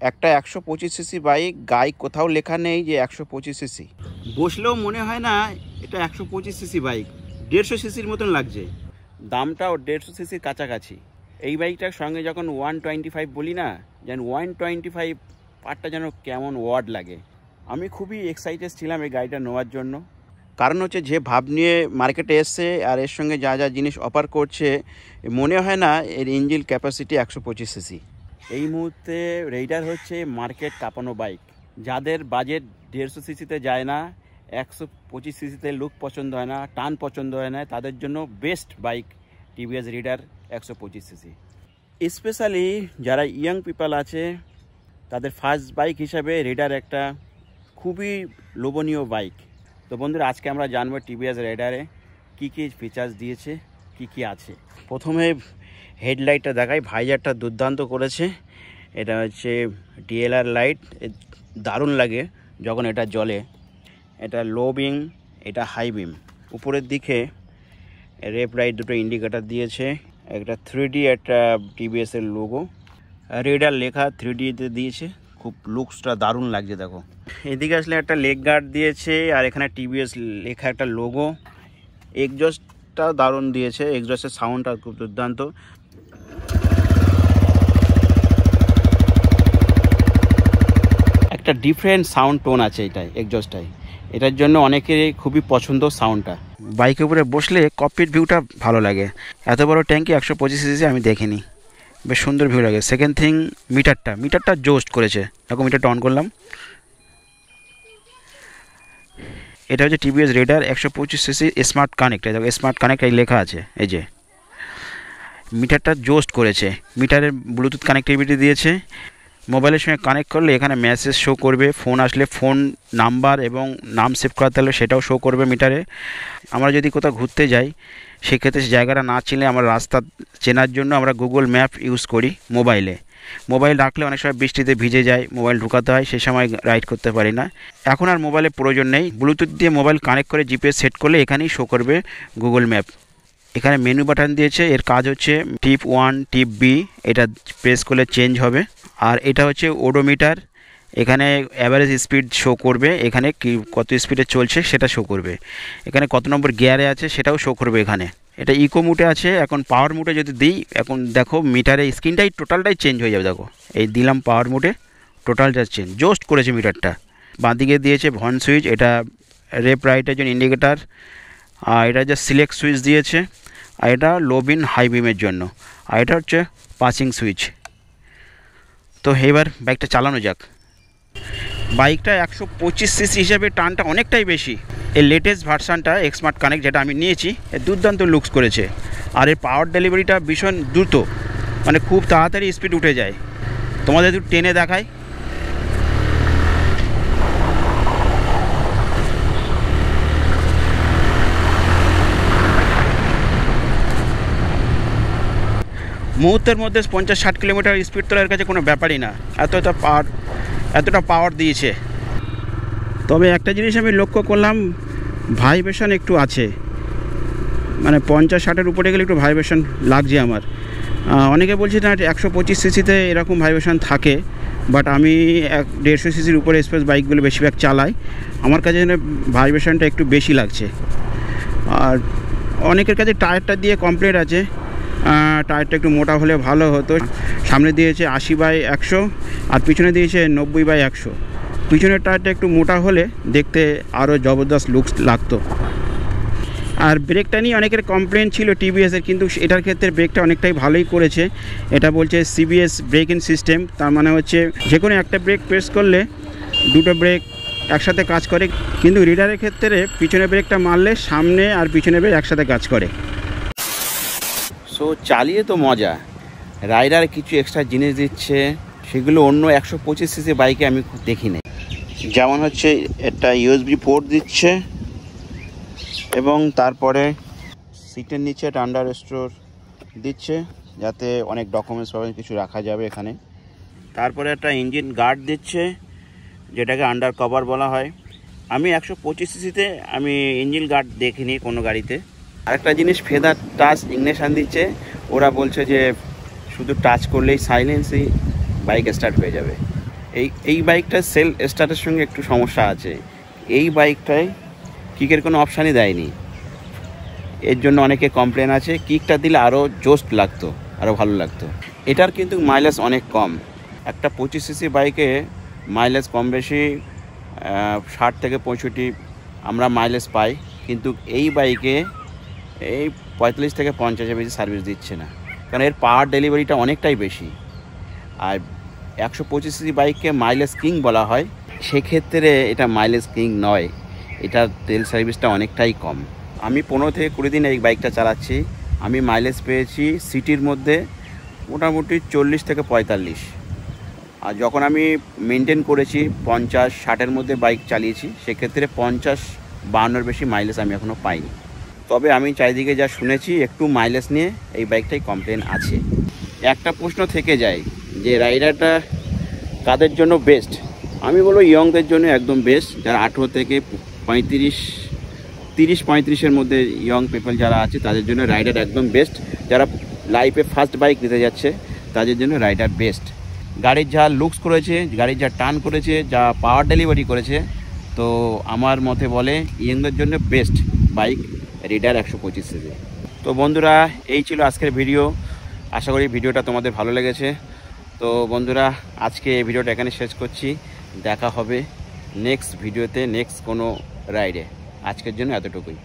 একটা 125 CC bike গায়ে কোথাও লেখা নেই যে 125 সিসি, বসলেও মনে হয় না এটা 125 সিসি বাইক, 150 সিসির মতন লাগছে। দামটাও 150 সিসির কাছাকাছি। এই বাইকটার সঙ্গে যখন 125 বলি না, যেন 125 পার্টটা যেন কেমন ওয়ার্ড লাগে। আমি খুবই এক্সাইটেড ছিলাম এই গাড়িটা নেওয়ার জন্য, কারণ হচ্ছে যে ভাব নিয়ে মার্কেটে এসছে আর এর সঙ্গে যা যা জিনিস অফার করছে, মনে হয় না এর ইঞ্জিন ক্যাপাসিটি 125 সিসি। এই মুহূর্তে রেইডার হচ্ছে মার্কেট কাঁপানো বাইক। যাদের বাজেট 150 সিসিতে যায় না, 125 সিসিতে লুক পছন্দ হয় না, টান পছন্দ হয় না, তাদের জন্য best bike TVS Raider 125 CC. Specially যারা ইয়াং পিপল আছে তাদের ফার্স্ট বাইক হিসাবে রাইডার একটা খুবই লোভনীয় বাইক। তো বন্ধুরা, আজকে আমরা জানবো টিভিএস রাইডারে কী কী ফিচার্স দিয়েছে, কি কি আছে। প্রথমে হেডলাইটটা দেখাই, ভাইজারটা দুর্দান্ত করেছে। এটা হচ্ছে ডিএলআর লাইট, দারুণ লাগে যখন এটা জ্বলে। এটা লো বিম, এটা হাই বিম। উপরের দিকে লেফট রাইট দুটো ইন্ডিকেটার দিয়েছে। একটা 3D, একটা টিভিএসের লোগো, রাইডার লেখা 3Dতে দিয়েছে। খুব লুকসটা দারুণ লাগছে দেখো। এদিকে আসলে একটা লেগ গার্ড দিয়েছে, আর এখানে টিভিএস লেখা একটা লোগো। এক্সজস্টটা দারুণ দিয়েছে, এক্সজস্টের সাউন্ডটা খুব দুর্দান্ত। একটা ডিফারেন্ট সাউন্ড টোন আছে এটাই, এক্সজস্টটাই। এটার জন্য অনেকেরই খুবই পছন্দ সাউন্ডটা। বাইকের উপরে বসলে ককপিট ভিউটা ভালো লাগে। এত বড় ট্যাঙ্কি 125 সিসি আমি দেখিনি, বেশ সুন্দর ভিউ লাগে। সেকেন্ড থিং, মিটারটা জোস্ট করেছে। এখন মিটারটা অন করলাম, এটা হচ্ছে TVS Raider 125 CC smart connect. দেখো স্মার্ট কানেক্ট এই লেখা আছে, এই যে মিটারটা জোস্ট করেছে। মিটারের ব্লুটুথ কানেক্টিভিটি দিয়েছে। মোবাইলের সঙ্গে কানেক্ট করলে এখানে মেসেজ শো করবে, ফোন আসলে ফোন নাম্বার এবং নাম সেভ করাতে হলে সেটাও শো করবে মিটারে। আমরা যদি কোথাও ঘুরতে যাই, সেক্ষেত্রে জায়গাটা না চিনলে আমরা রাস্তা চেনার জন্য আমরা গুগল ম্যাপ ইউজ করি মোবাইল রাখলে অনেক সময় বৃষ্টিতে ভিজে যায়, মোবাইল ঢুকাতে হয়, সেই সময় রাইড করতে পারি না। এখন আর মোবাইলের প্রয়োজন নেই, ব্লুটুথ দিয়ে মোবাইল কানেক্ট করে জিপিএস সেট করলে এখানেই শো করবে গুগল ম্যাপ। এখানে মেনু বাটন দিয়েছে, এর কাজ হচ্ছে টিপ 1, টিপ বি, এটা প্রেস করলে চেঞ্জ হবে। আর এটা হচ্ছে ওডোমিটার, এখানে অ্যাভারেজ স্পিড শো করবে, এখানে কি কত স্পিডে চলছে সেটা শো করবে। এখানে কত নম্বর গিয়ারে আছে সেটাও শো করবে এখানে। এটা ইকো মুডে আছে। এখন পাওয়ার মুডে যদি দিই, এখন দেখো মিটারে স্ক্রিনটাই টোটালটাই চেঞ্জ হয়ে যাবে। দেখো এই দিলাম পাওয়ার মুডে, টোটালটা চেঞ্জ, জোস্ট করেছে মিটারটা। বাঁদিকে দিয়েছে হর্ন সুইচ, এটা লেফট রাইটের জন্য ইন্ডিকেটার। আর এটা যে সিলেক্ট সুইচ দিয়েছে, আর এটা লো বিম হাই বিমের জন্য। আর এটা হচ্ছে পাসিং সুইচ। তো এবার বাইকটা চালানো যাক। বাইকটা 125 সিসি হিসাবে টানটা অনেকটাই বেশি। এর লেটেস্ট ভার্সানটা স্মার্ট কানেক্ট যেটা আমি নিয়েছি, এর দুর্দান্ত লুকস করেছে। আর এর পাওয়ার ডেলিভারিটা ভীষণ দ্রুত, মানে খুব তাড়াতাড়ি স্পিড উঠে যায়। তোমাদের একটু টেনে দেখায়। মুহূর্তের মধ্যে 50-60 কিলোমিটার স্পিড তোলার কাছে কোনো ব্যাপারই না, এতটা পাওয়ার দিয়েছে। তবে একটা জিনিস আমি লক্ষ্য করলাম, ভাইব্রেশন একটু আছে, মানে 50-60-এর উপরে গেলে একটু ভাইব্রেশন লাগছে আমার। অনেকে বলছে না 125 সিসিতে এরকম ভাইব্রেশন থাকে, বাট আমি 150 সিসির উপরে স্পেস বাইকগুলো বেশিরভাগ চালাই, আমার কাছে ভাইব্রেশনটা একটু বেশি লাগছে। আর অনেকের কাছে টায়ারটা দিয়ে কমপ্লিট আছে, টায়ারটা একটু মোটা হলে ভালো হতো। সামনে দিয়েছে 80/100 আর পিছনে দিয়েছে 90/100। পিছনের টায়ারটা একটু মোটা হলে দেখতে আরও জবরদস্ত লুকস লাগতো। আর ব্রেকটা নিয়ে অনেকের কমপ্লেন ছিল টিভিএসের, কিন্তু এটার ক্ষেত্রে ব্রেকটা অনেকটাই ভালোই করেছে। এটা বলছে সিবিএস ব্রেকিং সিস্টেম, তার মানে হচ্ছে যে কোনো একটা ব্রেক প্রেস করলে দুটো ব্রেক একসাথে কাজ করে। কিন্তু রাইডারের ক্ষেত্রে পিছনে ব্রেকটা মারলে সামনে আর পিছনে ব্রেক একসাথে কাজ করে। সো চালিয়ে তো মজা। রাইডার কিছু এক্সট্রা জিনিস দিচ্ছে, সেগুলো অন্য 125 সিসি বাইকে আমি দেখি নাই। যেমন হচ্ছে একটা ইউএসবি পোর্ট দিচ্ছে, এবং তারপরে সিটের নিচে একটা আন্ডার স্টোর দিচ্ছে, যাতে অনেক ডকুমেন্টস পাবেন কিছু রাখা যাবে এখানে। তারপরে একটা ইঞ্জিন গার্ড দিচ্ছে, যেটাকে আন্ডার কভার বলা হয়। আমি 125 সিসিতে আমি ইঞ্জিন গার্ড দেখিনি কোনো গাড়িতে। আরেকটা জিনিস, ফেদার টাচ ইগনিশন দিচ্ছে। ওরা বলছে যে শুধু টাচ করলেই সাইলেন্সই বাইক স্টার্ট হয়ে যাবে। এই বাইকটার সেল স্টার্টের সঙ্গে একটু সমস্যা আছে। এই বাইকটায় কিকের কোনো অপশানই দেয়নি, এর জন্য অনেকে কমপ্লেন আছে। কিকটা দিলে আরও জোস্ট লাগতো, আরও ভালো লাগতো। এটার কিন্তু মাইলেজ অনেক কম। একটা 25 সিসি বাইকে মাইলেজ কম বেশি 60 থেকে 65 আমরা মাইলেজ পাই, কিন্তু এই বাইকে এই 45 থেকে 50-এর বেশি সার্ভিস দিচ্ছে না, কারণ এর পাওয়ার ডেলিভারিটা অনেকটাই বেশি। আর 125 সিসি বাইককে মাইলেজ কিং বলা হয়, সেক্ষেত্রে এটা মাইলেজ কিং নয়, এটার তেল সার্ভিসটা অনেকটাই কম। আমি 15 থেকে 20 দিন এই বাইকটা চালাচ্ছি, আমি মাইলেজ পেয়েছি সিটির মধ্যে মোটামুটি 40 থেকে 45। আর যখন আমি মেনটেন করেছি 50-60-এর মধ্যে বাইক চালিয়েছি, সেক্ষেত্রে 50-52-এর বেশি মাইলেজ আমি এখনও পাইনি। তবে আমি চারিদিকে যা শুনেছি একটু মাইলেজ নিয়ে এই বাইকটাই কমপ্লেন আছে। একটা প্রশ্ন থেকে যায় যে রাইডারটা কাদের জন্য বেস্ট। আমি বলবো ইয়ংদের জন্য একদম বেস্ট, যারা 18 থেকে 30-35-এর মধ্যে ইয়ং পিপল যারা আছে তাদের জন্য রাইডার একদম বেস্ট। যারা লাইফে ফার্স্ট বাইক নিতে যাচ্ছে তাদের জন্য রাইডার বেস্ট। গাড়ির যা লুকস করেছে, গাড়ির যা টার্ন করেছে, যা পাওয়ার ডেলিভারি করেছে, তো আমার মতে বলে ইয়ংদের জন্য বেস্ট বাইক রাইডার 125 সিসি। তো বন্ধুরা, এই ছিল আজকের ভিডিও। আশা করি ভিডিওটা তোমাদের ভালো লেগেছে। তো বন্ধুরা, আজকে এই ভিডিওটা এখানে শেষ করছি। দেখা হবে নেক্সট ভিডিওতে, নেক্সট কোনো রাইডে। আজকের জন্য এতটুকুই।